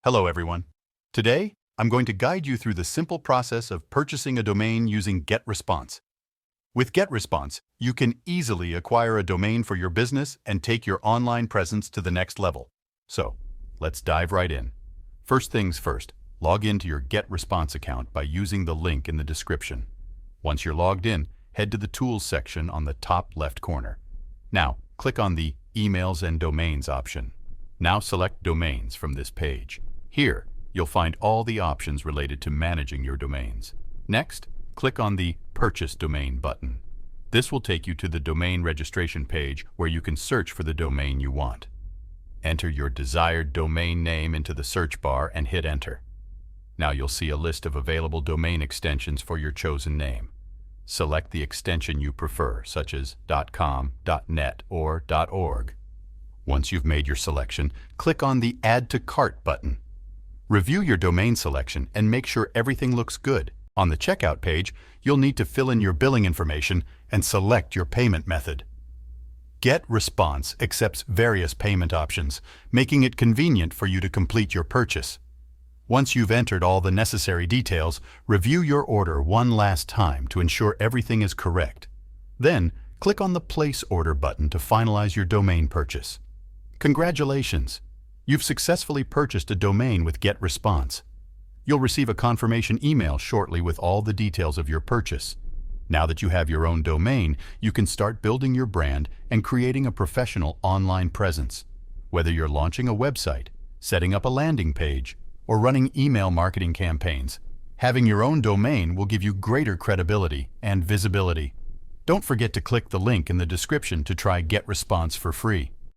Hello everyone. Today, I'm going to guide you through the simple process of purchasing a domain using GetResponse. With GetResponse, you can easily acquire a domain for your business and take your online presence to the next level. So, let's dive right in. First things first, log into your GetResponse account by using the link in the description. Once you're logged in, head to the Tools section on the top left corner. Now, click on the Emails and Domains option. Now select Domains from this page. Here, you'll find all the options related to managing your domains. Next, click on the Purchase Domain button. This will take you to the domain registration page where you can search for the domain you want. Enter your desired domain name into the search bar and hit Enter. Now you'll see a list of available domain extensions for your chosen name. Select the extension you prefer, such as .com, .net, or .org. Once you've made your selection, click on the Add to Cart button. Review your domain selection and make sure everything looks good. On the checkout page, you'll need to fill in your billing information and select your payment method. GetResponse accepts various payment options, making it convenient for you to complete your purchase. Once you've entered all the necessary details, review your order one last time to ensure everything is correct. Then, click on the Place Order button to finalize your domain purchase. Congratulations! You've successfully purchased a domain with GetResponse. You'll receive a confirmation email shortly with all the details of your purchase. Now that you have your own domain, you can start building your brand and creating a professional online presence. Whether you're launching a website, setting up a landing page, or running email marketing campaigns, having your own domain will give you greater credibility and visibility. Don't forget to click the link in the description to try GetResponse for free.